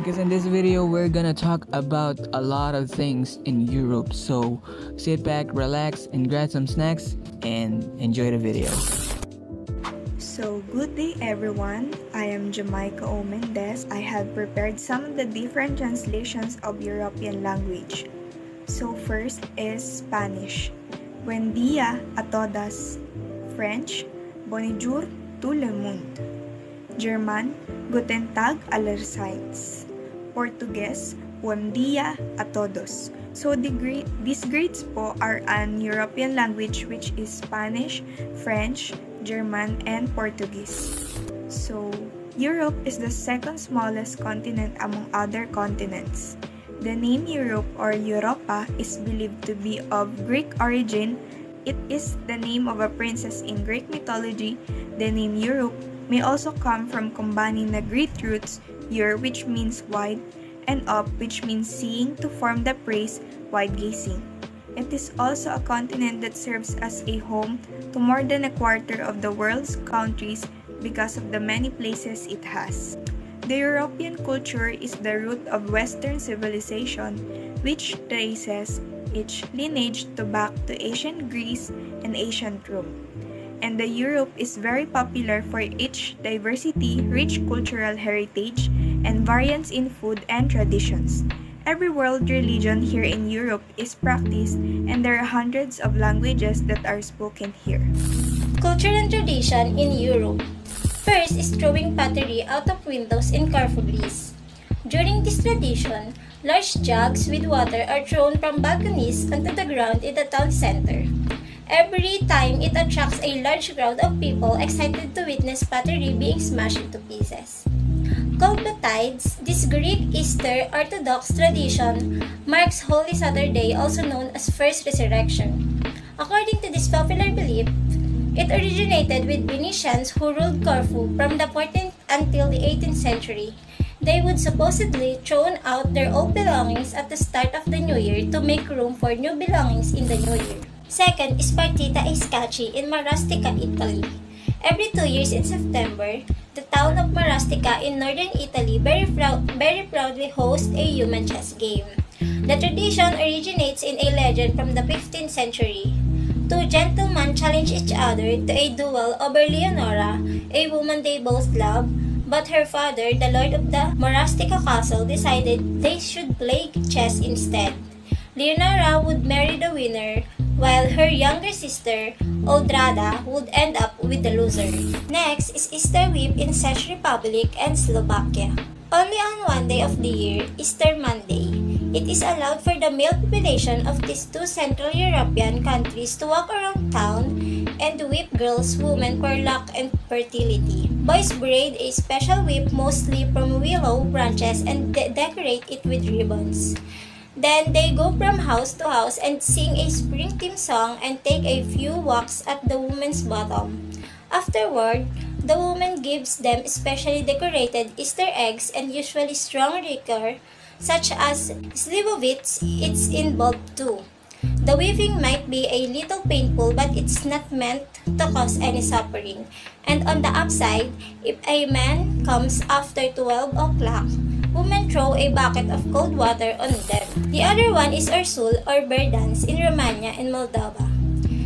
because in this video we're gonna talk about a lot of things in Europe. So sit back, relax, and grab some snacks and enjoy the video. So, good day everyone. I am Jamaica O. Mendez. I have prepared some of the different translations of European language. So, first is Spanish. Buen día a todas. French, Bonjour tout le monde. German, Guten Tag allerseits. Portuguese, Buen día a todos. So, these grades po are an European language which is Spanish, French, German, and Portuguese. So, Europe is the second smallest continent among other continents. The name Europe or Europa is believed to be of Greek origin. It is the name of a princess in Greek mythology. The name Europe may also come from combining the Greek roots Eur, which means wide, and up, which means seeing, to form the phrase wide gazing. It is also a continent that serves as a home to more than a quarter of the world's countries because of the many places it has. The European culture is the root of Western civilization, which traces its lineage back to ancient Greece and ancient Rome. And the Europe is very popular for its diversity, rich cultural heritage, and variance in food and traditions. Every world religion here in Europe is practiced, and there are hundreds of languages that are spoken here. Culture and tradition in Europe. First is throwing pottery out of windows in Corfu, Greece. During this tradition, large jugs with water are thrown from balconies onto the ground in the town center. Every time it attracts a large crowd of people excited to witness pottery being smashed into pieces. Called Baptides, this Greek Easter Orthodox tradition marks Holy Saturday, also known as First Resurrection. According to this popular belief, it originated with Venetians who ruled Corfu from the 14th until the 18th century. They would supposedly throw out their old belongings at the start of the new year to make room for new belongings in the new year. Second is Partita ai Scacchi in Marastica, Italy. Every 2 years in September, the town of Marastica in northern Italy very proudly hosts a human chess game. The tradition originates in a legend from the 15th century. Two gentlemen challenge each other to a duel over Leonora, a woman they both love, but her father, the lord of the Marastica castle, decided they should play chess instead. Leonora would marry the winner, while her younger sister, Odrada, would end up with the loser. Next is Easter week in Czech Republic and Slovakia. Only on one day of the year, Easter Monday, it is allowed for the male population of these two Central European countries to walk around town and whip girls, women for luck and fertility. Boys braid a special whip mostly from willow branches and decorate it with ribbons. Then they go from house to house and sing a spring theme song and take a few walks at the woman's bottom. Afterward, the woman gives them specially decorated Easter eggs and usually strong liquor such as slivovitz. It's involved too. The weaving might be a little painful, but it's not meant to cause any suffering. And on the upside, if a man comes after 12 o'clock, women throw a bucket of cold water on them. The other one is Ursul or bear dance in Romania and Moldova.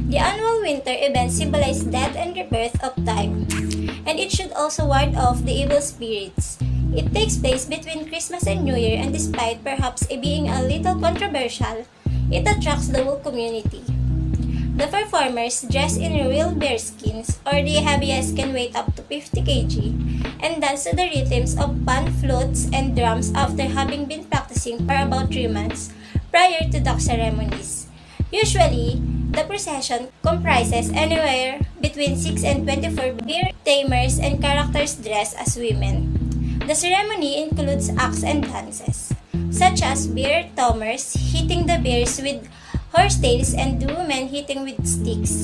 The annual winter event symbolizes death and rebirth of time, and it should also ward off the evil spirits. It takes place between Christmas and New Year, and despite perhaps being a little controversial, it attracts the whole community. The performers dress in real bear skins, or the heaviest can weigh up to 50 kg, and dance to the rhythms of pan, flutes, and drums after having been practicing for about 3 months prior to the ceremonies. Usually, the procession comprises anywhere between 6 and 24 bear tamers and characters dressed as women. The ceremony includes acts and dances, such as bear tamers hitting the bears with horsetails and the women hitting with sticks.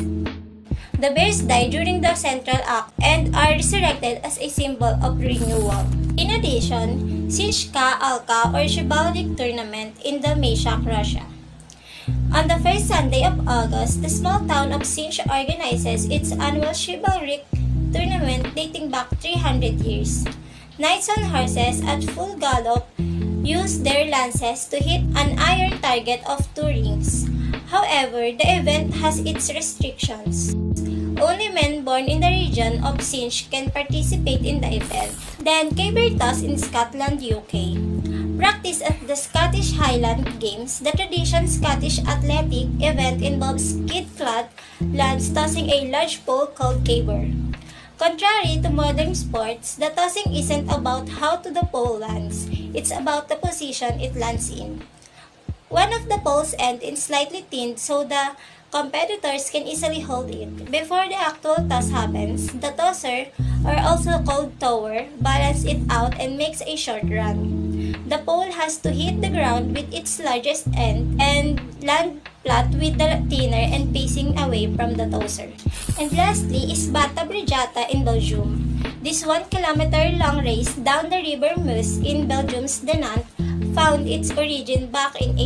The bears die during the central act and are resurrected as a symbol of renewal. In addition, Sinchka Alka or Shibalik tournament in Dalmatia, Russia. On the first Sunday of August, the small town of Sinch organizes its annual chivalric tournament dating back 300 years. Knights on horses at full gallop use their lances to hit an iron target of 2 rings. However, the event has its restrictions. Only men born in the region of Sinch can participate in the event. Then, caber toss in Scotland, UK. Practice at the Scottish Highland Games, the traditional Scottish athletic event involves skid-clad lads tossing a large pole called caber. Contrary to modern sports, the tossing isn't about how the pole lands, it's about the position it lands in. One of the poles ends in slightly thinned so the competitors can easily hold it. Before the actual toss happens, the tosser, or also called tower, balances it out and makes a short run. The pole has to hit the ground with its largest end and land flat with the thinner and facing away from the tosser. And lastly is Bata Brigata in Belgium. This 1 kilometer long race down the River Meuse in Belgium's Dinant found its origin back in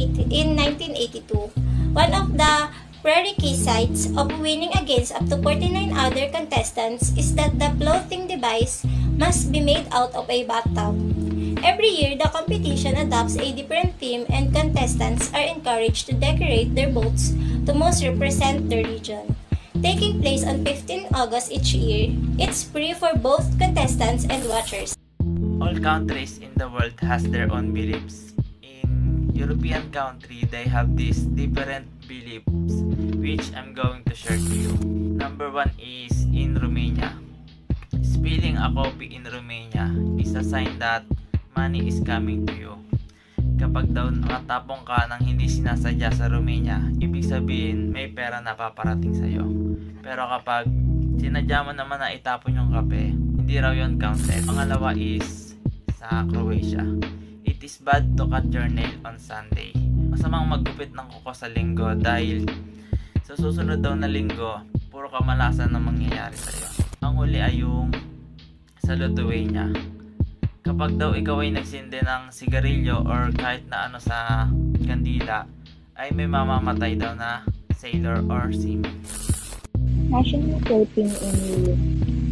1982. One of the prerequisites of winning against up to 49 other contestants is that the floating device must be made out of a bathtub. Every year, the competition adopts a different theme and contestants are encouraged to decorate their boats to most represent their region. Taking place on 15 August each year, it's free for both contestants and watchers. All countries in the world has their own beliefs. In European country, they have these different beliefs which I'm going to share to you. Number 1 is in Romania. Spilling a coffee in Romania is a sign that money is coming to you. Kapag daw nakatapong ka ng hindi sinasadya sa Romania, ibig sabihin may pera na paparating sa'yo. Pero kapag sinadya mo naman na itapon yung kape, hindi raw yun counted. Pangalawa is sa Croatia. It is bad to cut your nail on Sunday. Masamang maggupit ng kuko sa linggo dahil sa susunod daw na linggo, puro kamalasan na mangyayari sa'yo. Ang huli ay yung sa Lithuania. Kapag daw ikaw ay nagsindi ng sigarilyo or kahit na ano sa kandila, ay may mamamatay daw na sailor or seaman. National clothing in Europe.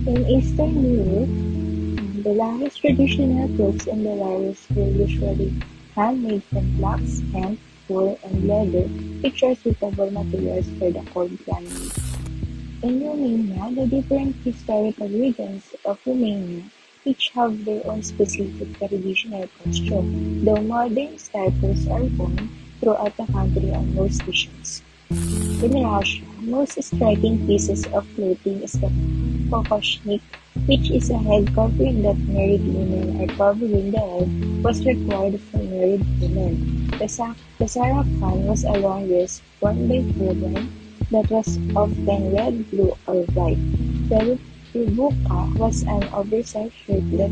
In Eastern Europe, the longest traditional clothes in the Belarus were usually handmade from flax, hemp, wool, and leather, which are suitable materials for the cold climate. In Romania, the different historical regions of Romania each have their own specific traditional costume, though modern styles are worn throughout the country on most occasions. In Russia, most striking pieces of clothing is the kokoshnik, which is a head covering that married women are covering the head was required for married women. The sarafan was a long dress worn by children that was often red, blue, or white. The Rubuka was an oversized shirt that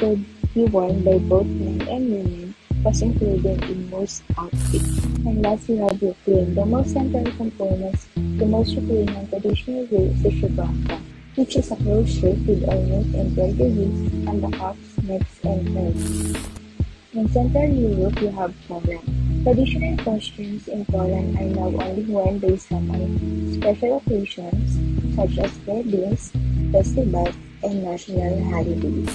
could be worn by both men and women, was included in most outfits. And last, we have Ukraine. The most central components, the most Ukrainian traditional wear is the shubaka, which is a closed shirt with ornate embroideries on the cuffs, necks, and hands. In Central Europe, you have Poland. Traditional costumes in Poland are now only worn by some special occasions, such as weddings, festivals, and national holidays.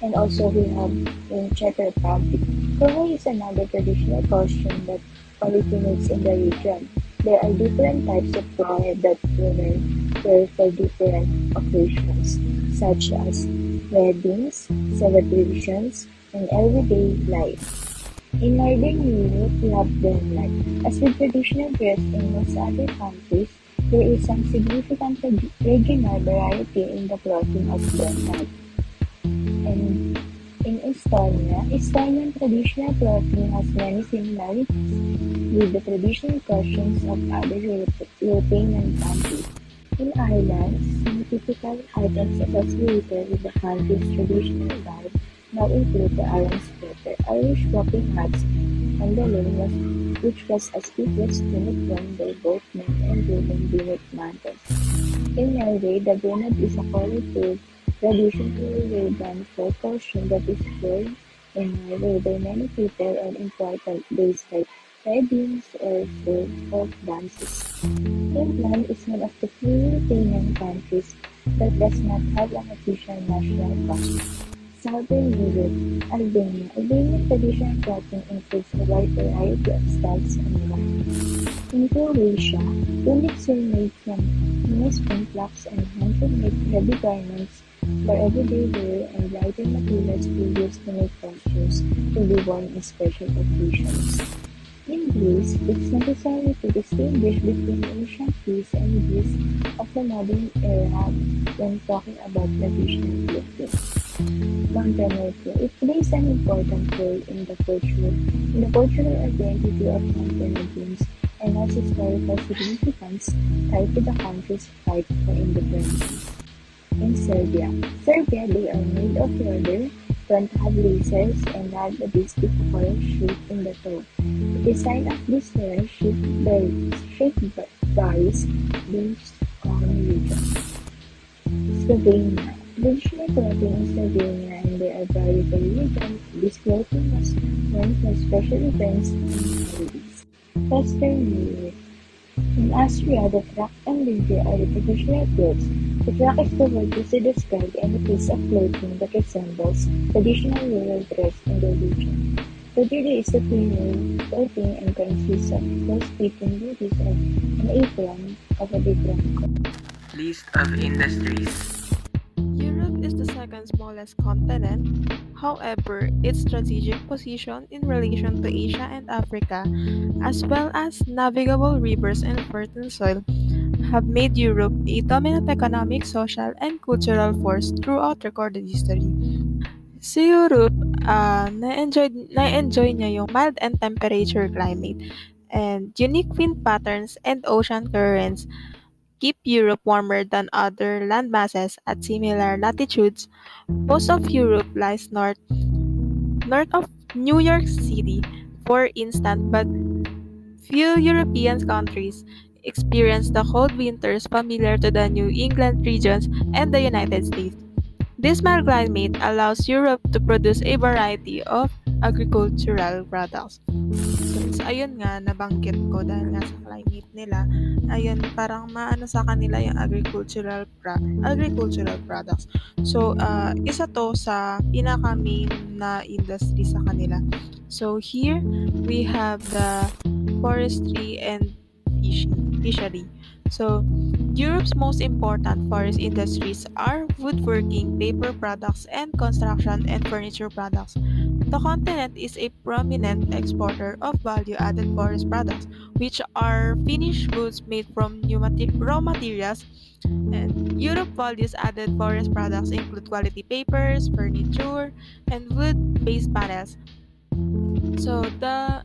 And also we have in Czech Republic. Kroha is another traditional costume that originates in the region. There are different types of kroha that women wear for different occasions, such as weddings, celebrations, and everyday life. In Northern Europe, we have Denmark. As with traditional dress in most other countries, there is some significant regional variety in the clothing of Denmark. And in Estonia, Estonian traditional clothing has many similarities with the traditional costumes of other European countries. In Ireland, some typical items associated with the country's traditional vibe now include the Iron sweater, Irish walking hats, and the lane, which was a sleeveless tunic worn by both men and women beneath mantles. In Norway, the bonnet is a colorful, traditionally woven fur costume that is worn in Norway by many people on important days like weddings or for folk dances. England is one of the few European countries that does not have an official national costume. Southern Europe, Albania. Albanian traditional clothing includes a wide variety of styles and wine. In Croatia, tunics are made from newsprint flax and hand-made heavy garments for everyday wear, and lighter materials were used to make costumes to be worn in special occasions. In Greece, it's necessary to distinguish between the ancient Greece and Greece of the modern era when talking about traditional clothing. Montenegro. It plays an important role in the cultural identity of Montenegrins and has historical significance tied to the country's fight for independence. In Serbia. Serbia, they are made of leather, don't have laces, and have a distinct coil shape in the toe. The design of this hair shape varies based on region. Slovenia. Traditional clothing in Slovenia and there are variable regions. This clothing was worn for special events and holidays. Western Europe. In Austria, the frock and livree are the traditional clothes. The frock is the word used to describe any piece of clothing that resembles traditional rural dress in the region. The livree is the female clothing and consists of close-fitting bodies and an apron of a different color. List of industries. Europe is the second smallest continent. However, its strategic position in relation to Asia and Africa, as well as navigable rivers and fertile soil, have made Europe a dominant economic, social, and cultural force throughout recorded history. Sa Europe, na-enjoy niya yung mild and temperature climate, and unique wind patterns and ocean currents keep Europe warmer than other landmasses at similar latitudes. Most of Europe lies north of New York City, for instance, but few European countries experience the cold winters familiar to the New England regions and the United States. This mild climate allows Europe to produce a variety of agricultural products. So, ayun nga, nabanggit ko dahil nga sa climate nila, ayun, parang maano sa kanila yung agricultural products. So, isa to sa pinaka-main na industry sa kanila. So, here, we have the forestry and fishery. So, Europe's most important forest industries are woodworking, paper products, and construction and furniture products. The continent is a prominent exporter of value-added forest products, which are finished goods made from raw materials. And Europe values added forest products include quality papers, furniture, and wood-based panels. So the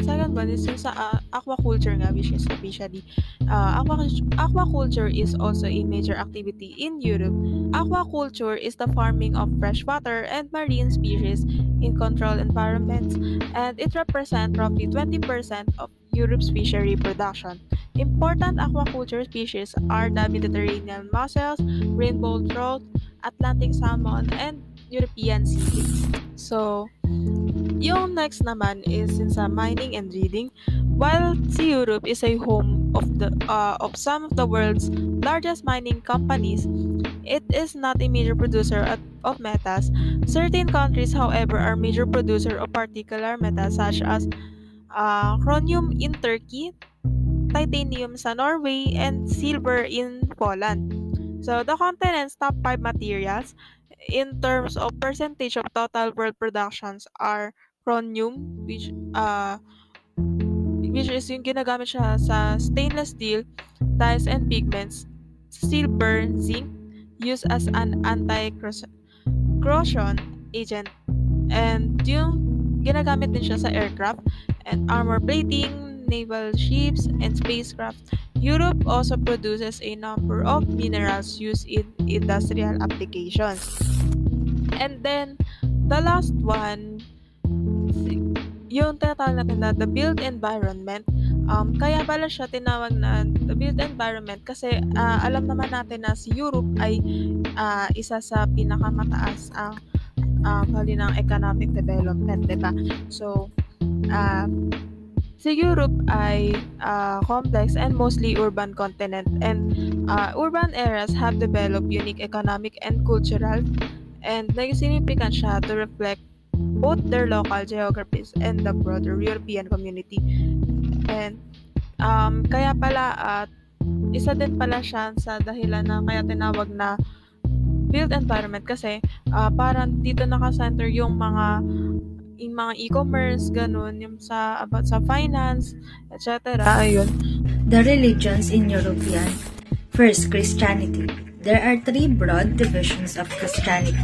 second one is yung sa aquaculture nga, which is the fishery. Aquaculture is also a major activity in Europe. Aquaculture is the farming of freshwater and marine species in controlled environments, and it represents roughly 20% of Europe's fishery production. Important aquaculture species are the Mediterranean mussels, rainbow trout, Atlantic salmon, and European sea. So, yung next naman is sa mining and drilling. While si Europe is a home of some of the world's largest mining companies, it is not a major producer of metals. Certain countries, however, are major producer of particular metals such as chromium in Turkey, titanium sa Norway, and silver in Poland. So the continent's top 5 materials in terms of percentage of total world productions are chromium, which is yung ginagamit siya sa stainless steel, dyes and pigments, silver, zinc, used as an anti-corrosion agent, and yung ginagamit din siya sa aircraft and armor plating, naval ships, and spacecraft. Europe also produces a number of minerals used in industrial applications. And then, the last one, yung tinatawag natin na the built environment. Kaya pala siya tinawag na the built environment kasi alam naman natin na si Europe ay isa sa pinakamataas ang hali ng economic development, diba? So, si Europe ay complex and mostly urban continent, and urban areas have developed unique economic and cultural and nagsignificant siya to reflect both their local geographies and the broader European community. And kaya pala at isa din pala siya sa dahilan na kaya tinawag na built environment kasi parang dito nakasenter yung mga e-commerce, ganun, yung sa about sa finance, etc. Ayun. The religions in European. First, Christianity. There are three broad divisions of Christianity.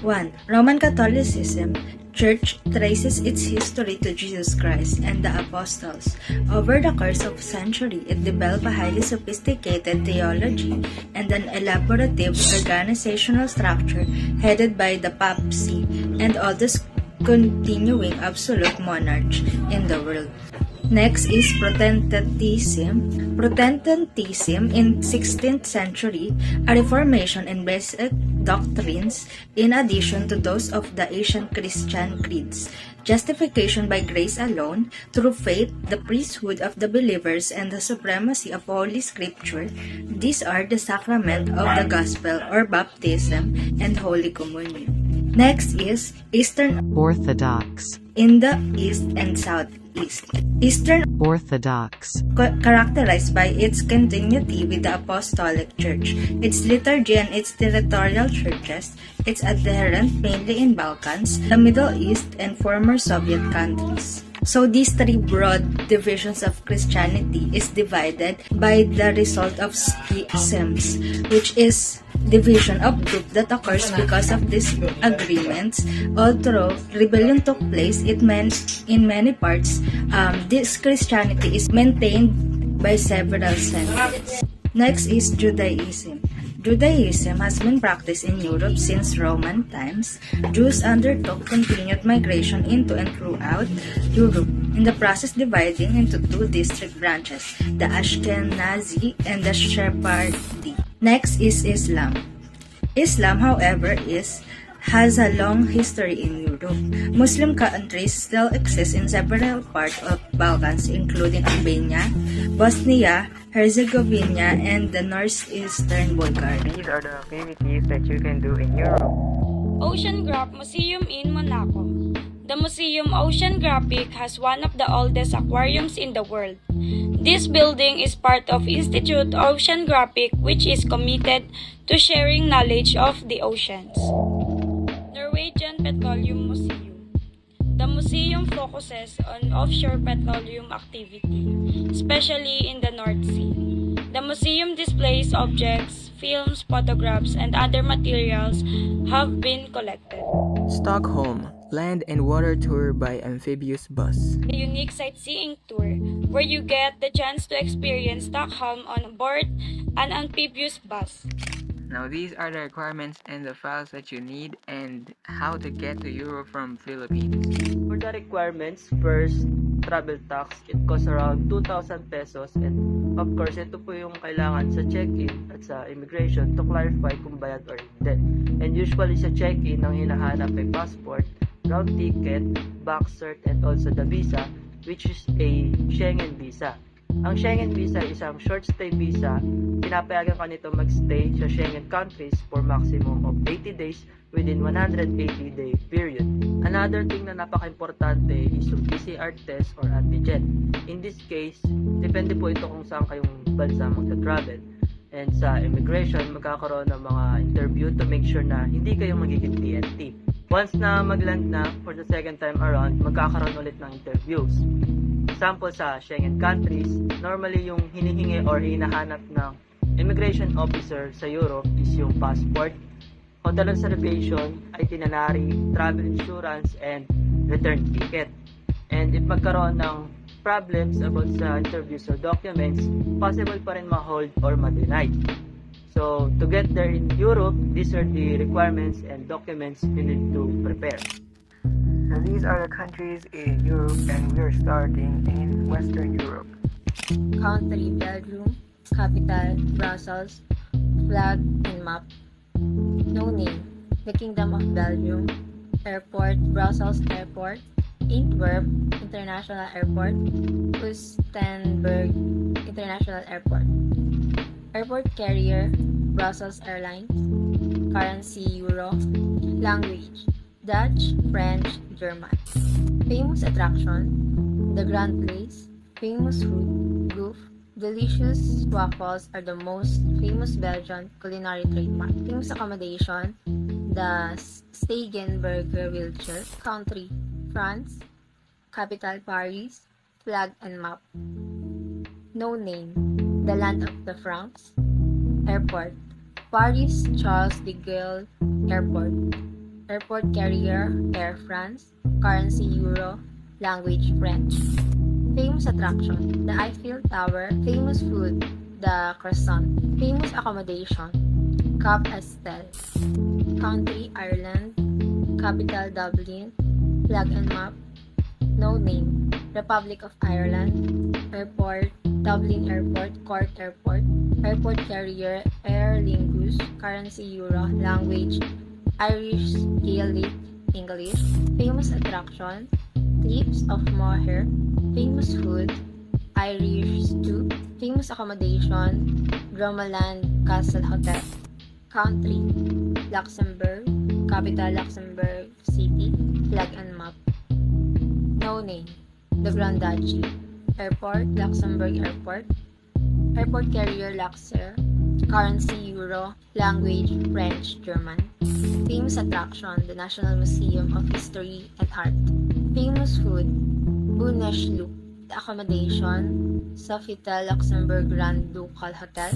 1. Roman Catholicism. Church traces its history to Jesus Christ and the apostles. Over the course of a century, it developed a highly sophisticated theology and an elaborative organizational structure headed by the papacy and oldest continuing absolute monarch in the world. Next is Protestantism. Protestantism in 16th century, a reformation in basic doctrines in addition to those of the ancient Christian creeds. Justification by grace alone, through faith, the priesthood of the believers, and the supremacy of Holy Scripture. These are the sacrament of the gospel or baptism and Holy Communion. Next is Eastern Orthodox. in the East and Southeast. Eastern Orthodox. characterized by its continuity with the Apostolic Church, its liturgy and its territorial churches, its adherent mainly in Balkans, the Middle East, and former Soviet countries. So these three broad divisions of Christianity is divided by the result of schisms, which is division of group that occurs because of disagreements. Although rebellion took place, in many parts, this Christianity is maintained by several centuries. Next is Judaism. Judaism has been practiced in Europe since Roman times. Jews undertook continued migration into and throughout Europe, in the process dividing into two distinct branches, the Ashkenazi and the Sephardi. Next is Islam. Islam, however, has a long history in Europe. Muslim countries still exist in several parts of Balkans, including Albania, Bosnia, Herzegovina, and the northeastern Bulgaria. These are the activities that you can do in Europe. Oceanograph Museum in Monaco. The Museum Oceanographic has one of the oldest aquariums in the world. This building is part of Institute Oceanographic, which is committed to sharing knowledge of the oceans. Norwegian Petroleum Museum. The museum focuses on offshore petroleum activity, especially in the North Sea. The museum displays objects, films, photographs, and other materials have been collected. Stockholm, land and water tour by amphibious bus. A unique sightseeing tour where you get the chance to experience Stockholm on board an amphibious bus. Now these are the requirements and the files that you need and how to get to Europe from Philippines. For the requirements, first, travel tax. It costs around 2,000 pesos, and of course, ito po yung kailangan sa check-in at sa immigration to clarify kung bayad or hindi. And usually sa check-in, ang hinahanap ay passport, ground ticket, back cert, and also the visa, which is a Schengen visa. Ang Schengen visa is isang short stay visa. Pinapayagan ka nito magstay sa Schengen countries for maximum of 80 days within 180-day period. Another thing na napaka-importante is yung PCR test or antigen. In this case, depende po ito kung saan kayong bansa magta-travel. And sa immigration, magkakaroon ng mga interview to make sure na hindi kayo magiging TNT. Once na mag-land na for the second time around, magkakaroon ulit ng interviews. Example sa Schengen countries, normally yung hinihingi or hinahanap ng immigration officer sa Europe is yung passport, hotel reservation, itinerary, travel insurance, and return ticket. And if magkaroon ng problems about sa interviews or documents, possible pa rin ma-hold or ma-deny. So, to get there in Europe, these are the requirements and documents you need to prepare. And these are the countries in Europe, and we are starting in Western Europe. Country Belgium, capital Brussels, flag and map. No name, the Kingdom of Belgium. Airport, Brussels Airport. Antwerp International Airport. Oostenburg International Airport. Airport carrier, Brussels Airlines. Currency Euro. Language Dutch, French, German. Famous attraction The Grand Place. Famous food Goof. Delicious waffles are the most famous Belgian culinary trademark. Famous accommodation The Stegenberger wheelchair. Country France. Capital Paris. Flag and map. No name The land of the Franks. Airport Paris Charles de Gaulle Airport. Airport carrier Air France. Currency Euro. Language French. Famous attraction The Eiffel Tower. Famous food The croissant. Famous accommodation Cap Estel. Country Ireland. Capital Dublin. Flag and map. No name Republic of Ireland. Airport Dublin Airport. Cork Airport. Airport carrier Aer Lingus. Currency Euro. Language Irish Gaelic English. Famous attraction Trips of Moher. Famous food Irish stew. Famous accommodation Dromeland Castle Hotel. Country Luxembourg. Capital Luxembourg City. Flag and map. No name The Grand Duchy. Airport Luxembourg Airport. Airport carrier Luxor. Currency Euro. Language French German. Famous attraction The National Museum of History and Art. Famous food Bundesloop. Accommodation Sofitel Luxembourg Grand Ducal Hotel.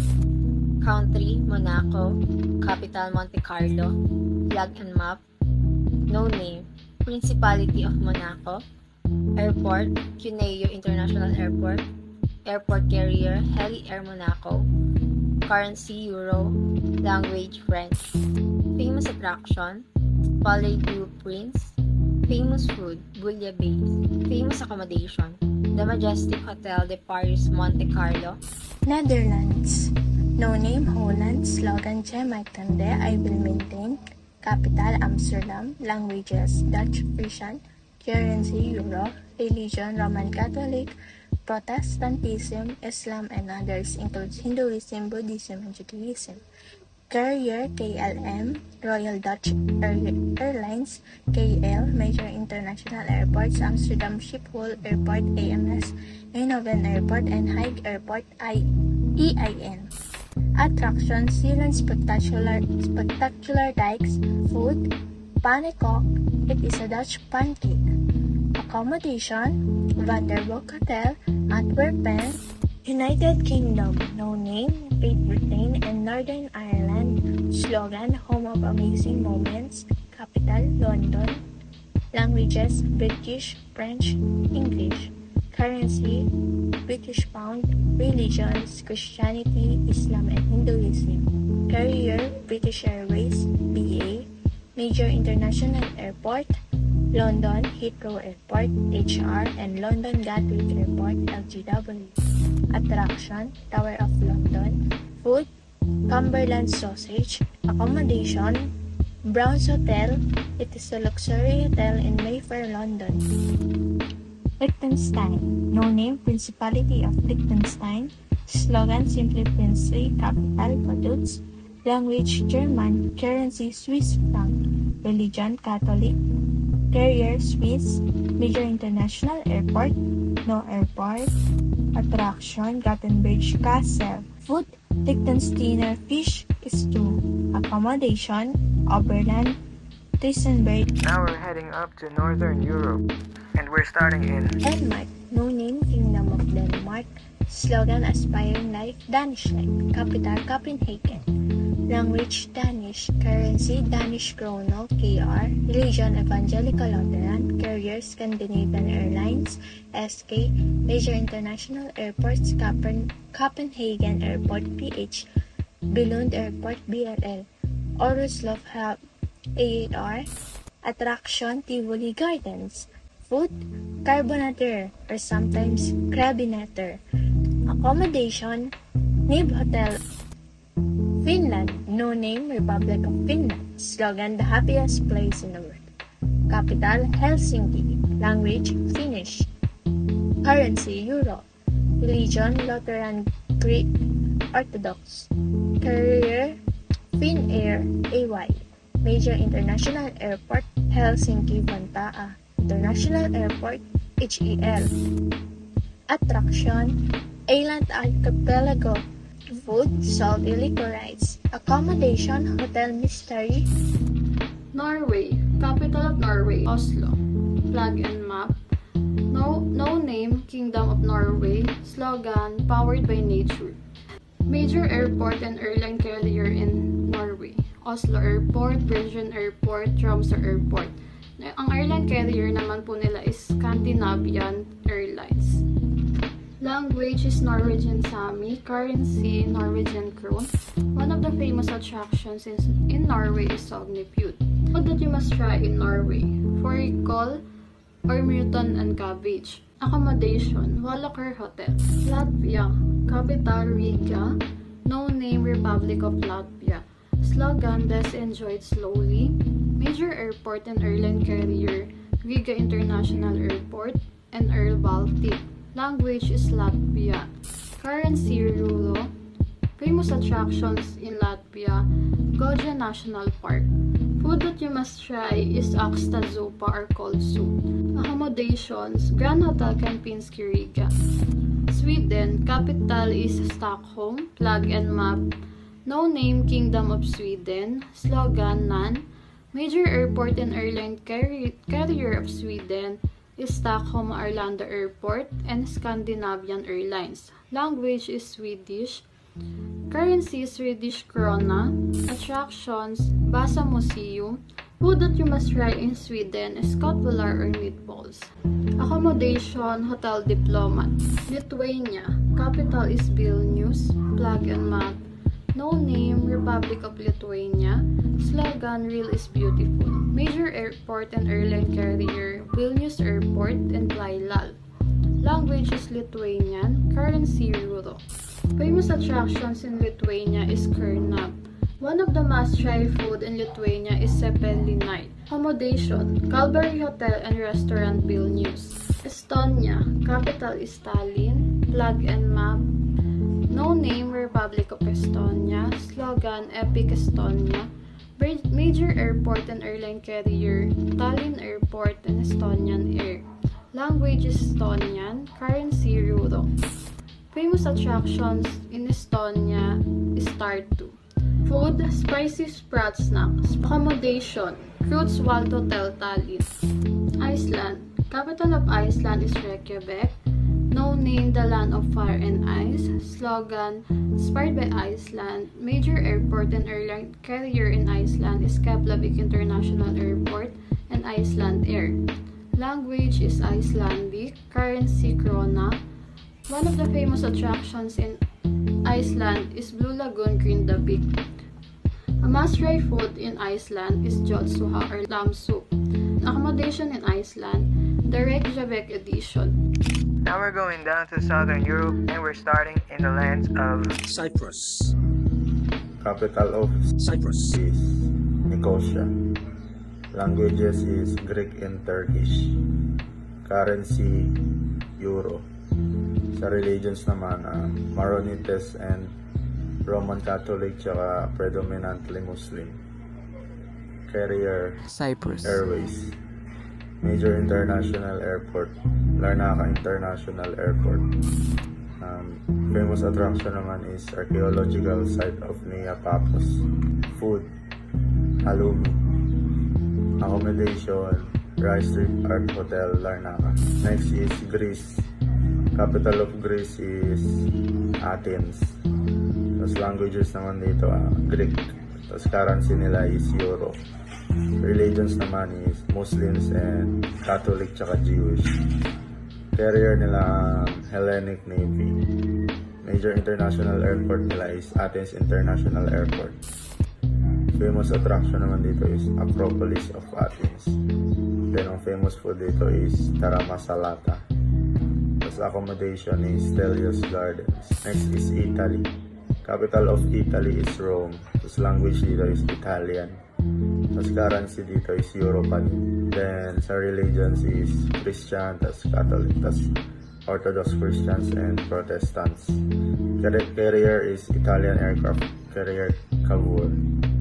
Country Monaco. Capital Monte Carlo. Flag and map. No name Principality of Monaco. Airport Cuneo International Airport. Airport carrier Heli Air Monaco. Currency Euro. Language French. Famous attraction Palais du Prince. Famous food Bouillabaisse. Famous accommodation The Majestic Hotel de Paris Monte Carlo. Netherlands. No name Holland. Slogan Gemeiktende I will maintain. Capital Amsterdam. Languages Dutch, Frisian. Currency Euro. Religion Roman Catholic. Protestantism, Islam, and others includes Hinduism, Buddhism, and Judaism. Carrier KLM, Royal Dutch Airlines, KL, major international airports, Amsterdam Schiphol Airport, AMS, Eindhoven Airport, and Hague Airport, EIN. Attractions, Zealand spectacular dikes, food, pannenkoek, it is a Dutch pancake. Accommodation, Vanderbilt Hotel, Antwerpen, United Kingdom, no name, Great Britain and Northern Ireland. Slogan, Home of Amazing Moments. Capital, London. Languages, British, French, English. Currency, British pound. Religions, Christianity, Islam, and Hinduism. Carrier, British Airways, BA. Major international airport, London Heathrow Airport, HR, and London Gatwick Airport, LGW. Attraction, Tower of London. Food, Cumberland Sausage. Accommodation, Brown's Hotel. It is a luxury hotel in Mayfair, London. Liechtenstein. No name, Principality of Liechtenstein. Slogan, Simply Princely. Capital, Vaduz. Language, German. Currency, Swiss franc. Religion, Catholic. Carrier, Swiss. Major international airport, no airport. Attraction, Gothenburg Castle. Food, Liechtensteiner fish stew. Accommodation, Oberland, Thysenberg. Now we're heading up to Northern Europe, and we're starting in Denmark. No name, Kingdom of Denmark. Slogan, Aspiring Life, Danish Life. Capital, Copenhagen. Language, Danish. Currency, Danish Kroner, KR. Religion, Evangelical Lutheran. Carrier, Scandinavian Airlines, SK. Major international airports, Copenhagen Airport, PH. Billund Airport, BLL. Oruslov Hub, AAR. Attraction, Tivoli Gardens. Food, Carbonateur or sometimes Crabinator. Accommodation, Nib Hotel. Finland, no name, Republic of Finland. Slogan, the happiest place in the world. Capital, Helsinki. Language, Finnish. Currency, Euro. Religion, Lutheran Greek Orthodox. Carrier, Finnair, AY. Major International Airport, Helsinki-Vantaa. International Airport, HEL. Attraction, Island Archipelago. Food, salty liquorides. Accommodation, Hotel Mystery. Norway, capital of Norway, Oslo. Flag and map. No name, Kingdom of Norway. Slogan, powered by nature. Major airport and airline carrier in Norway. Oslo Airport, Bergen Airport, Tromsø Airport. Ang airline carrier naman po nila is Scandinavian Airlines. Language is Norwegian Sami, currency Norwegian krone. One of the famous attractions in Norway is Sognefjord. Food that you must try in Norway: fårikål or mutton and cabbage. Accommodation, Wallaker Hotel. Latvia, capital Riga, no name Republic of Latvia. Slogan, let's enjoy it slowly. Major airport and airline carrier, Riga International Airport and Air Baltic. Language is Latvia. Currency euro. Famous attractions in Latvia: Goja National Park. Food that you must try is Aksta Zupa or cold soup. Accommodations, Grand Hotel Kempinski Riga. Sweden, capital is Stockholm. Flag and map. No name, Kingdom of Sweden. Slogan, none. Major airport and airline carrier of Sweden is Stockholm Arlanda Airport and Scandinavian Airlines. Language is Swedish. Currency is Swedish krona. Attractions, Vasa Museum. Food that you must try in Sweden is kotlelar or meatballs. Accommodation, Hotel Diplomat. Lithuania, capital is Vilnius. Flag and map. No name, Republic of Lithuania. Slogan, real is beautiful. Major airport and airline carrier, Vilnius Airport and Plailal. Language is Lithuanian. Currency euro. Famous attractions in Lithuania is Kernab. One of the must-try food in Lithuania is Cepelinai. Accommodation, Calvary Hotel and Restaurant Vilnius. Estonia, capital is Tallinn. Flag and map. No name, Republic of Estonia. Slogan, Epic Estonia. Major airport and airline carrier, Tallinn Airport and Estonian Air. Language is Estonian. Currency euro. Famous attractions in Estonia is Tartu. Food, spicy sprat snacks. Accommodation, Krutswald Hotel Tallinn. Iceland, capital of Iceland is Reykjavik. No name, the land of fire and ice. Slogan, inspired by Iceland. Major airport and airline carrier in Iceland is Keflavik International Airport and Iceland Air. Language is Icelandic. Currency krona. One of the famous attractions in Iceland is Blue Lagoon Grindavik. A must-try food in Iceland is jolsuha or lamb soup. Accommodation in Iceland, the Reykjavik edition. Now we're going down to Southern Europe and we're starting in the lands of Cyprus. Capital of Cyprus is Nicosia. Languages is Greek and Turkish. Currency, Euro. Sa religions naman, Maronites and Roman Catholic tsaka predominantly Muslim. Carrier, Cyprus. Airways. Major international airport, Larnaca International Airport. Famous attraction naman is archaeological site of Nea Papos. Food, halloumi. Accommodation, Rice Street Art Hotel, Larnaca. Next is Greece. Capital of Greece is Athens. Tapos languages naman dito, Greek. Tapos currency nila is Euro. Religions naman is Muslims and Catholic tsaka Jewish. Carrier nila Hellenic Navy. Major international airport nila is Athens International Airport. Famous attraction naman dito is Acropolis of Athens. Then ang famous food dito is Tarama Salata. Tapos accommodation is Stelios Gardens. Next is Italy. Capital of Italy is Rome. Tapos language dito is Italian. Tapos currency dito is Euro pa din. Then sa religions is Christian, tapos Catholic, tapos Orthodox Christians and Protestants. Carrier is Italian aircraft carrier Cavour.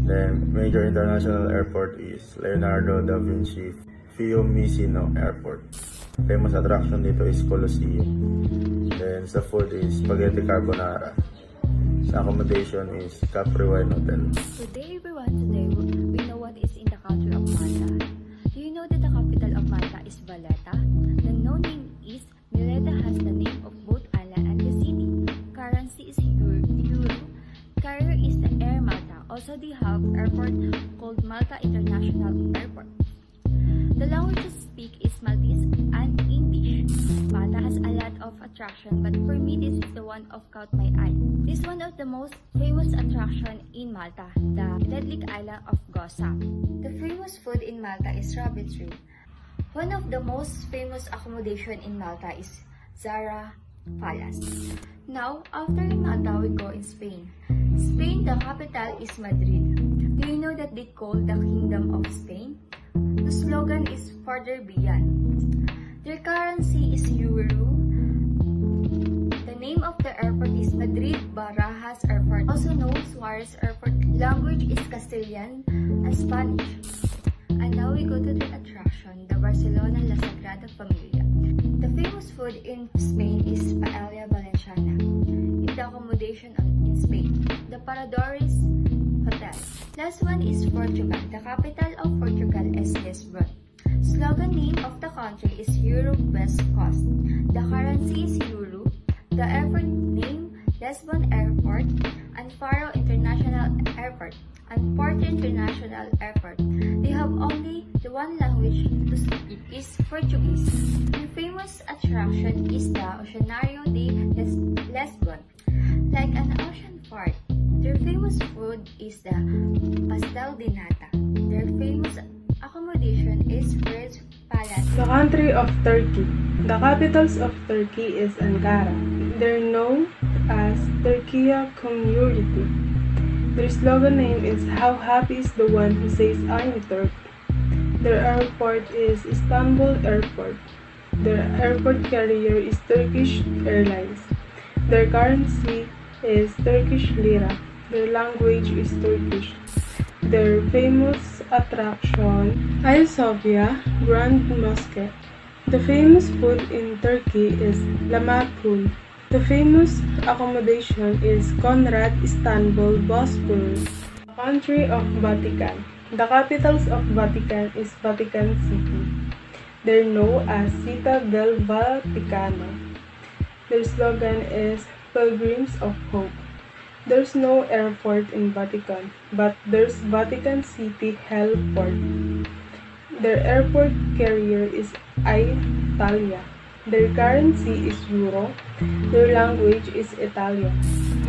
Then major international airport is Leonardo da Vinci Fiumicino Airport. Famous attraction dito is Colosseum. Then sa food is spaghetti carbonara. Sa accommodation is Capri Wine Hotel. Good day everyone, today we know what is in the country of Malta. Do you know that the capital of Malta is Valletta? The known name is Valletta has the name of both island and the city. Currency is euro. Carrier is the Air Malta. Also they have airport called Malta International Airport. The languages speak is Maltese and English. Malta has a lot of attraction, but for me this is the one of caught my eye. This is one of the most famous attraction in Malta, the Idyllic Island of Goza. The famous food in Malta is rabbit stew. One of the most famous accommodation in Malta is Zara Palace. Now, after in Malta, we go in Spain. Spain, the capital is Madrid. Do you know that they call the Kingdom of Spain? The slogan is Further Beyond. Their currency is euro. The name of the airport is Madrid Barajas Airport, also known as Suarez Airport. Language is Castilian and Spanish. And now we go to the attraction, the Barcelona La Sagrada Familia. The famous food in Spain is paella valenciana. In the accommodation in Spain, the Paradores Hotel. Last one is Portugal. The capital of Portugal is Lisbon. Slogan name of the country is Europe West Coast. The currency is euro. The airport name Lisbon Airport and Faro International Airport and Porto International Airport. They have only the one language to speak is Portuguese. The famous attraction is the Oceanario de Lisbon, like an ocean park. Their famous food is the pastel de nata. Their famous accommodation is Rich Palace. The country of Turkey. The capitals of Turkey is Ankara. They're known as Turkiya Community. Their slogan name is How Happy is the One Who Says I'm Turk. Their airport is Istanbul Airport. Their airport carrier is Turkish Airlines. Their currency is Turkish lira. Their language is Turkish. Their famous attraction, Hagia Sophia Grand Mosque. The famous food in Turkey is lahmacun. The famous accommodation is Conrad Istanbul Bosphorus. The country of Vatican. The capitals of Vatican is Vatican City. They're known as Città del Vaticano. Their slogan is Pilgrims of Hope. There's no airport in Vatican, but there's Vatican City Heliport. Their airport carrier is Italia. Their currency is euro. Their language is Italian.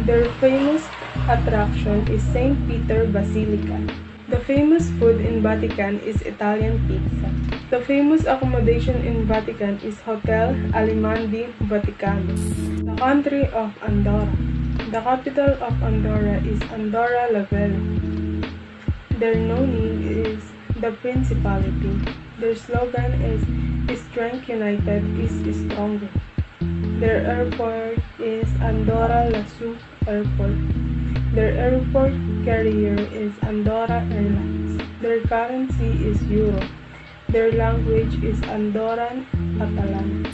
Their famous attraction is St. Peter Basilica. The famous food in Vatican is Italian pizza. The famous accommodation in Vatican is Hotel Alimandi Vaticano. The country of Andorra. The capital of Andorra is Andorra la Vella. Their known name is the Principality. Their slogan is Strength United is Stronger. Their airport is Andorra La Seu Airport. Their airport carrier is Andorra Airlines. Their currency is euro. Their language is Andorran Catalan.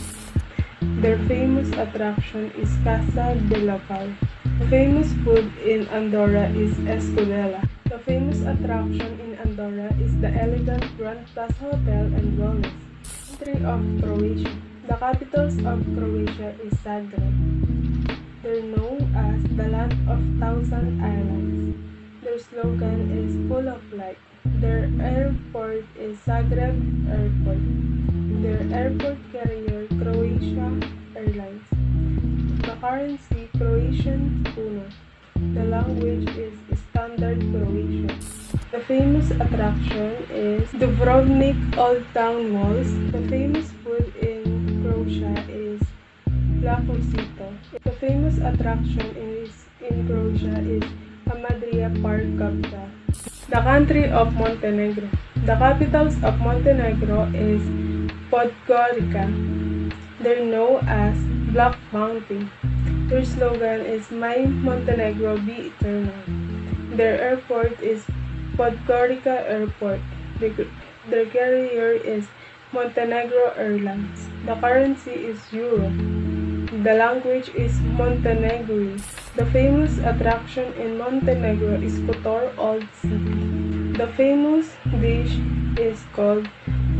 Their famous attraction is Casa de la Val. The famous food in Andorra is escudella. The famous attraction in Andorra is the elegant Grand Plaza Hotel and Wellness. Country of Croatia. The capitals of Croatia is Zagreb. They're known as the land of thousand islands. Their slogan is full of light. Their airport is Zagreb Airport. Their airport carrier Croatia Airlines. The currency Croatian kuna. The language is Standard Croatian. The famous attraction is Dubrovnik Old Town Walls. The famous food in Croatia is Plakosito. The famous attraction in Croatia is Amadria Park Capital. The country of Montenegro. The capitals of Montenegro is Podgorica. They're known as Black Mountain. Their slogan is My Montenegro Be Eternal. Their airport is Podgorica Airport. Their carrier is Montenegro Airlines. The currency is euro. The language is Montenegrin. The famous attraction in Montenegro is Kotor Old City. The famous dish is called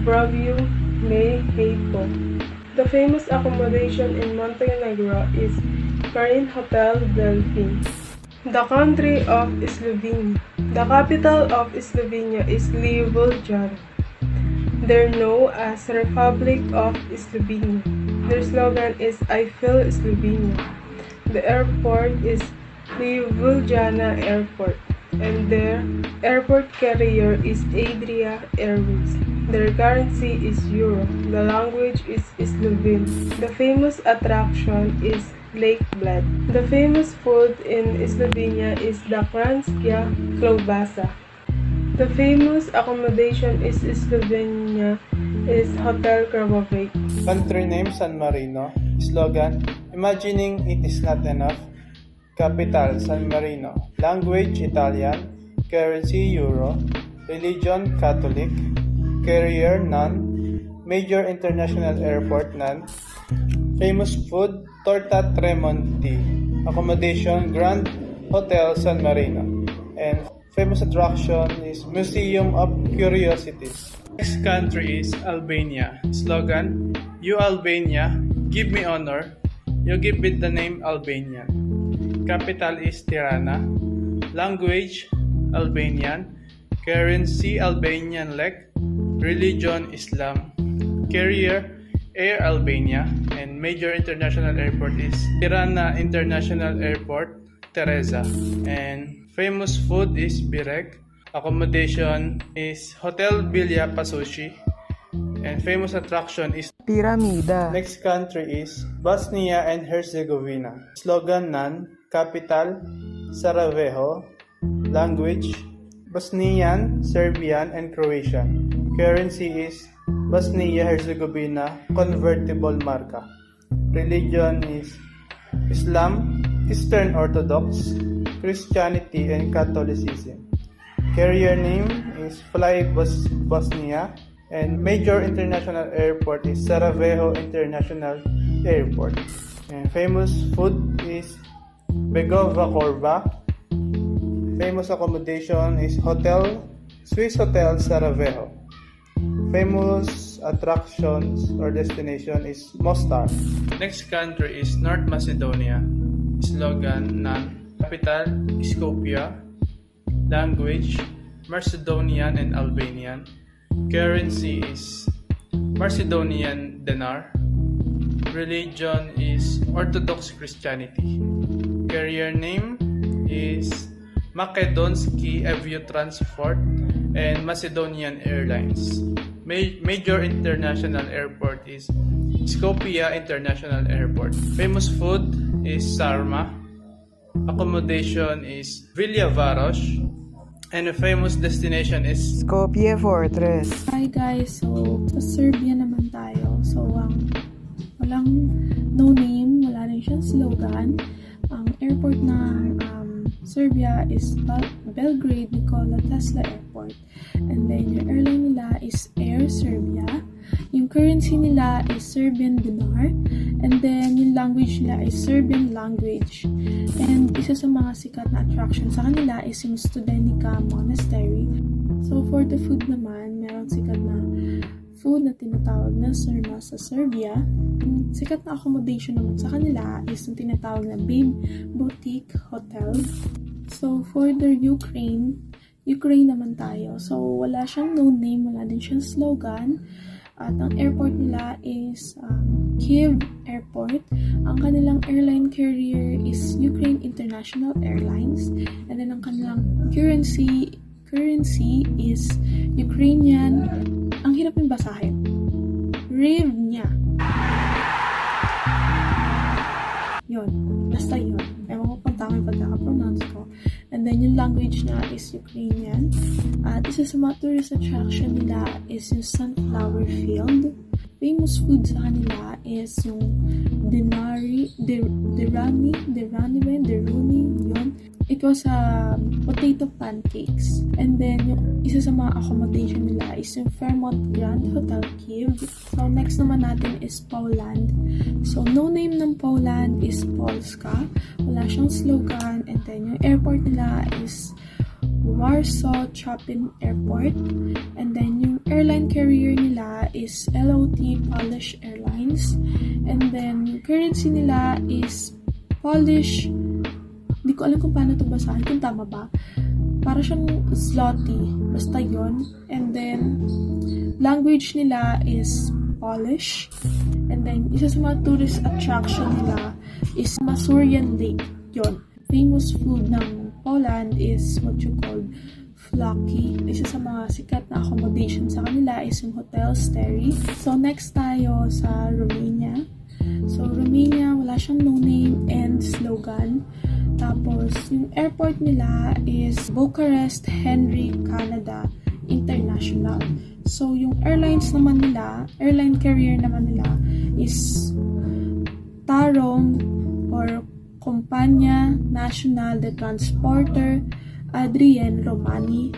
Bravio Mehepo. The famous accommodation in Montenegro is Marine Hotel Delfin. The country of Slovenia. The capital of Slovenia is Ljubljana. They're known as Republic of Slovenia. Their slogan is I feel Slovenia. The airport is Ljubljana Airport, and their airport carrier is Adria Airways. Their currency is euro. The language is Slovene. The famous attraction is Lake Bled. The famous food in Slovenia is the Kranjska klobasa. The famous accommodation in Slovenia is Hotel Kravovic. Country name San Marino. Slogan Imagining it is not enough. Capital San Marino. Language Italian. Currency Euro. Religion Catholic. Carrier none. Major international airport none. Famous food Torta Tremonti. Accommodation Grand Hotel San Marino. And famous attraction is Museum of Curiosities. Next country is Albania. Slogan You Albania, give me honor. You give it the name Albanian. Capital is Tirana. Language Albanian. Currency Albanian lek. Religion Islam. Carrier Air Albania. And major international airport is Tirana International Airport, Teresa. And famous food is birek. Accommodation is Hotel Villa Pasushi. And famous attraction is Piramida. Next country is Bosnia and Herzegovina. Slogan none. Capital Sarajevo. Language Bosnian, Serbian, and Croatian. Currency is Bosnia-Herzegovina convertible marka. Religion is Islam, Eastern Orthodox, Christianity, and Catholicism. Carrier name is Fly Bosnia, and major international airport is Sarajevo International Airport. And famous food is Begova Korba. Famous accommodation is Swiss Hotel Sarajevo. Famous attractions or destination is Mostar. Next country is North Macedonia. Slogan none. Capital Skopje. Language Macedonian and Albanian. Currency is Macedonian dinar. Religion is Orthodox Christianity. Carrier name is Makedonsky Aviotransport and Macedonian Airlines. Major international airport is Skopje International Airport. Famous food is sarma. Accommodation is Villa Varos. And a famous destination is Skopje Fortress. Hi guys, so sa Serbia naman tayo. So walang no name, wala rin siyang slogan. Ang airport ng Serbia is Belgrade Nikola Tesla Airport. And then yung airline nila is Air Serbia. Yung currency nila is Serbian dinar. And then yung language nila is Serbian language. And isa sa mga sikat na attraction sa kanila is yung Studenica Monastery. So for the food naman, merong sikat na food na tinatawag na sarma sa Serbia. Sikat na accommodation naman sa kanila is yung tinatawag na Babe Boutique Hotel. So for the Ukraine naman tayo. So wala siyang no name, wala din siyang slogan. At ang airport nila is Kiev Airport. Ang kanilang airline carrier is Ukraine International Airlines. And then ang kanilang currency is Ukrainian. Ang hirap yung basahin. Hryvnia. Yun. Basta yun. Ewan ko kung tama yung pagkaka-pronounce ko. And then yung language na is Ukrainian. At isa sa mga tourist attraction nila is yung sunflower field. famous food sa kanila is yung derani, yun. It was potato pancakes. And then, yung isa sa mga accommodation nila is yung Fairmont Grand Hotel Kiev. So, next naman natin is Poland. So, no name ng Poland is Polska. Wala siyang slogan. And then, yung airport nila is Warsaw Chopin Airport. And then, yung airline carrier nila is LOT Polish Airlines. And then, yung currency nila is Polish. Hindi ko alam kung paano ito basahin, kung tama ba. Para siyang zloty. Basta yon. And then, language nila is Polish. And then, isa sa mga tourist attraction nila is Masurian Lake. Yon. Famous food ng Poland is what you call flaki. Isa sa mga sikat na accommodation sa kanila is yung Hotel Steri. So, next tayo sa Romania. So, Romania, wala siyang no name and slogan. Tapos, yung airport nila is Bucharest Henry Canada International. So, yung airlines naman nila, airline carrier naman nila is Tarom or Compania Nacional de Transporter Adrien Romani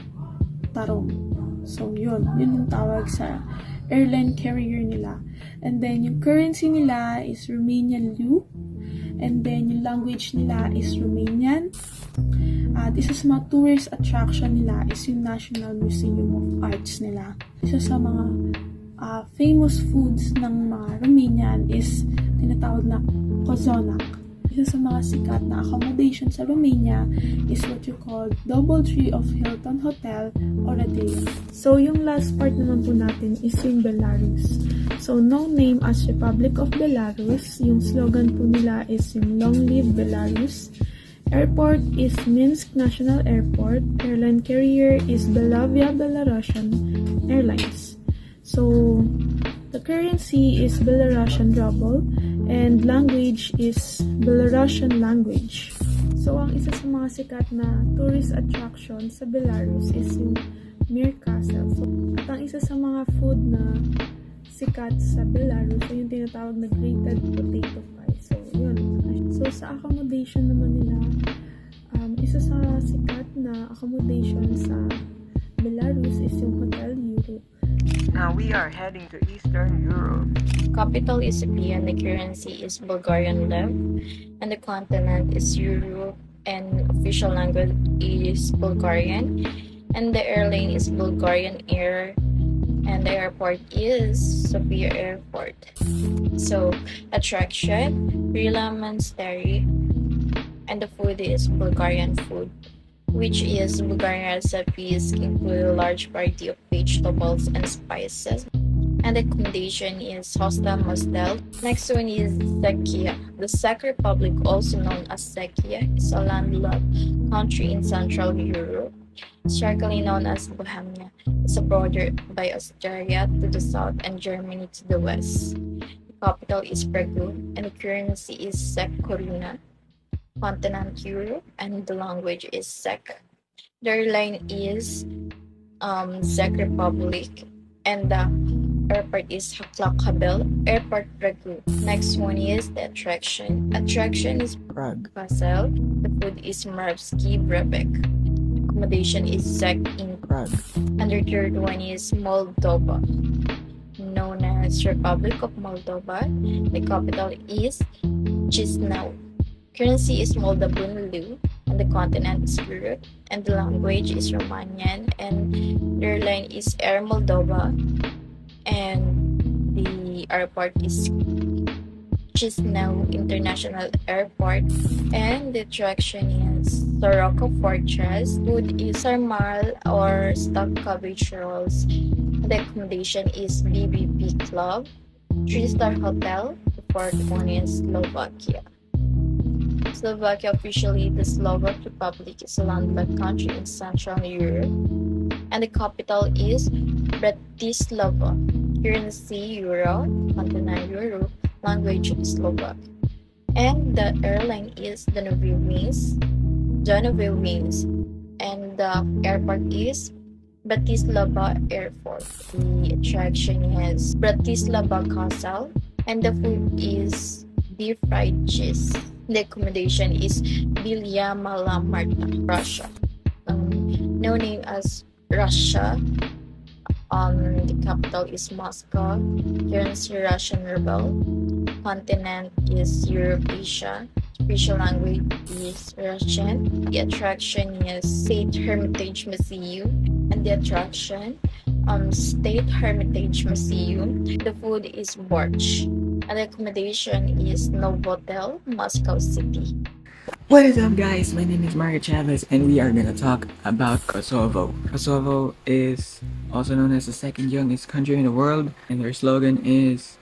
Tarom. So, yun yung tawag sa airline carrier nila. And then, yung currency nila is Romanian leu. And then, yung language nila is Romanian. At isa sa mga tourist attraction nila is yung National Museum of Arts nila. Isa sa mga famous foods ng mga Romanian is tinatawag na kozonak. Isa sa mga sikat na accommodation sa Romania is what you call Doubletree of Hilton Hotel or Radea. So, yung last part naman po natin is yung Belarus. So, no name as Republic of Belarus. Yung slogan po nila is yung Long Live Belarus. Airport is Minsk National Airport. Airline carrier is Belavia Belarusian Airlines. So, the currency is Belarusian ruble and language is Belarusian language. So, ang isa sa mga sikat na tourist attraction sa Belarus is yung Mir Castle. So, at ang isa sa mga food na sikat sa Belarus ay yung tinatawag na grated potato pie. So, yun. So, sa accommodation naman nila, isa sa sikat na accommodation sa Belarus is yung Hotel Europe. Now we are heading to Eastern Europe. Capital is Sofia and the currency is Bulgarian lev, and the continent is Europe, and official language is Bulgarian, and the airline is Bulgarian Air, and the airport is Sofia Airport. So, attraction, Rila Monastery, and the food is Bulgarian food, which is Bulgarian recipes include a large variety of vegetables and spices. And the accommodation is hostel mostel. Next one is Czechia. The Czech Republic, also known as Czechia, is a landlocked country in Central Europe, historically known as Bohemia. It's bordered by Austria to the south and Germany to the west. The capital is Prague, and the currency is Czech koruna. Continent Europe, and the language is Czech. The airline is Czech Republic, and the airport is Haklak-Habel Airport Prague. Next one is the attraction. Attraction is Prague Castle. The food is Moravsky Brebek. Accommodation is Czech in Prague. And the third one is Moldova, known as Republic of Moldova. The capital is Chisinau. Currency is Moldovan leu, and the continent is Europe, and the language is Romanian, and the airline is Air Moldova, and the airport is Chisinau International Airport, and the attraction is Soroka Fortress. Food is sarmal or stuffed cabbage rolls. The accommodation is BBP Club, 3-star hotel. The fourth one is Slovakia. Slovakia, officially the Slovak Republic, is a landlocked country in Central Europe, and the capital is Bratislava. Currency Euro, continent Europe, language Slovak, and the airline is Donovan Wings, and the airport is Bratislava Airport. The attraction has Bratislava Castle, and the food is beef fried cheese. The accommodation is Villa Mala Marta, Russia. No name as Russia. The capital is Moscow. Currency Russian ruble. Continent is Europe, Asia. Official language is Russian. The attraction is State Hermitage Museum. And the attraction, State Hermitage Museum. The food is borsch. And the accommodation is Novotel, Moscow City. What is up, guys? My name is Mario Chavez, and we are gonna talk about Kosovo. Kosovo is also known as the second youngest country in the world, and their slogan is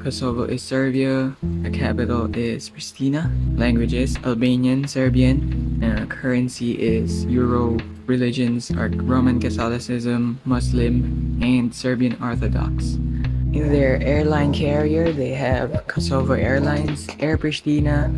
Kosovo is Serbia. The capital is Pristina. Languages Albanian, Serbian. Currency is Euro. Religions are Roman Catholicism, Muslim, and Serbian Orthodox. In their airline carrier, they have Kosovo Airlines, Air Pristina,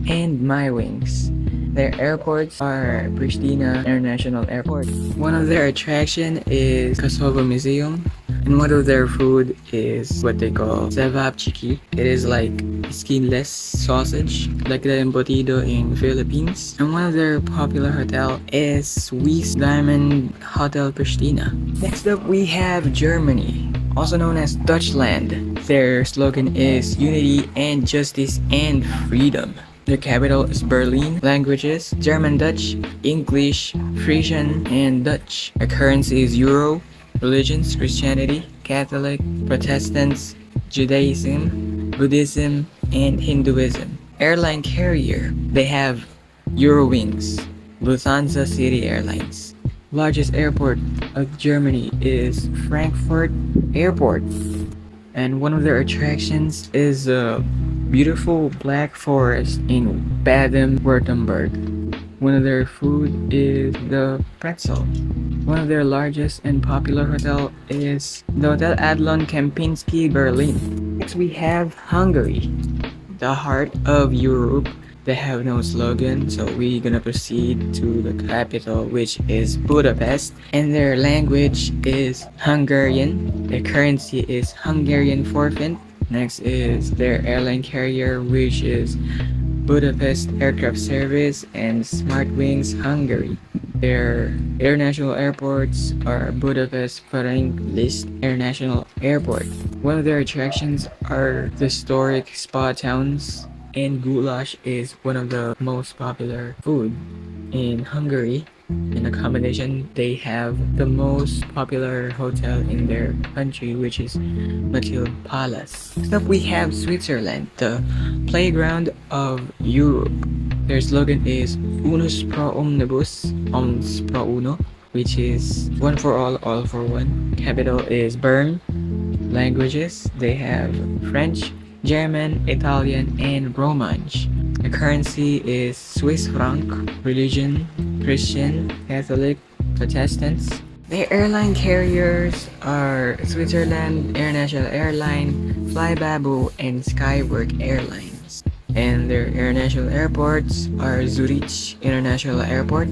and MyWings. Their airports are Pristina International Airport. One of their attraction is Kosovo Museum, and one of their food is what they call cevapcici. It is like skinless sausage, like the embutido in Philippines. And one of their popular hotel is Swiss Diamond Hotel Pristina. Next up, we have Germany, also known as Deutschland. Their slogan is Unity and Justice and Freedom. Their capital is Berlin. Languages German, Dutch, English, Frisian, and Dutch. Their currency is Euro. Religions Christianity, Catholic, Protestants, Judaism, Buddhism, and Hinduism. Airline carrier, they have Eurowings, Lufthansa City Airlines. Largest airport of Germany is Frankfurt Airport. And one of their attractions is a beautiful black forest in Baden-Württemberg. One of their food is the pretzel. One of their largest and popular hotel is the Hotel Adlon Kempinski, Berlin. Next we have Hungary, the heart of Europe. They have no slogan, so we're gonna proceed to the capital, which is Budapest, and their language is Hungarian. Their currency is Hungarian forint. Next is their airline carrier, which is Budapest Aircraft Service and Smartwings Hungary. Their international airports are Budapest Ferenc Liszt International Airport. One of their attractions are the historic spa towns, and goulash is one of the most popular food in Hungary. In accommodation, they have the most popular hotel in their country, which is Matilde Palace. Next up, we have Switzerland, the playground of Europe. Their slogan is Unus pro omnibus, omnes pro uno, which is one for all for one. Capital is Bern. Languages, they have French, German, Italian, and Romansh. The currency is Swiss franc. Religion, Christian, Catholic, Protestants. Their airline carriers are Switzerland International Airline, Flybabu, and Skywork Airlines. And their international airports are Zurich International Airport,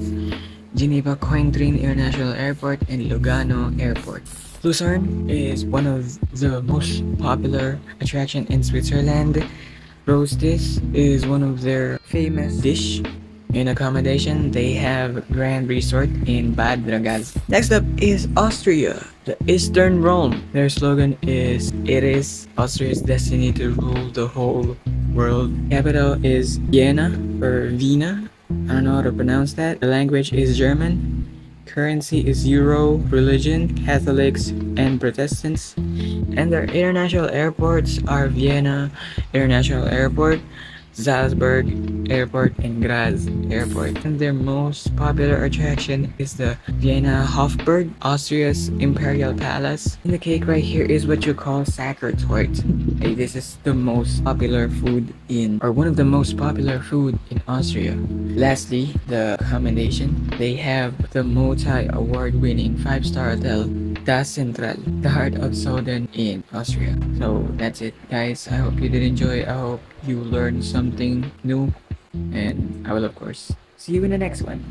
Geneva Cointrin International Airport, and Lugano Airport. Lucerne is one of the most popular attraction in Switzerland. Roastis is one of their famous dish. In accommodation, they have Grand Resort in Bad Ragaz. Next up is Austria, the Eastern Rome. Their slogan is It is Austria's destiny to rule the whole world. Capital is Vienna or Vienna. I don't know how to pronounce that. The language is German. Currency is Euro. Religion, Catholics and Protestants. And their international airports are Vienna International Airport, Salzburg Airport, and Graz Airport. And their most popular attraction is the Vienna Hofburg, Austria's Imperial Palace. And the cake right here is what you call Sachertorte. This is the most popular food one of the most popular food in Austria. Lastly, the accommodation. They have the multi-award-winning 5-star hotel Das Central, the heart of Southern in Austria. So that's it, guys. I hope you did enjoy. I hope you learned something new, and I will of course see you in the next one.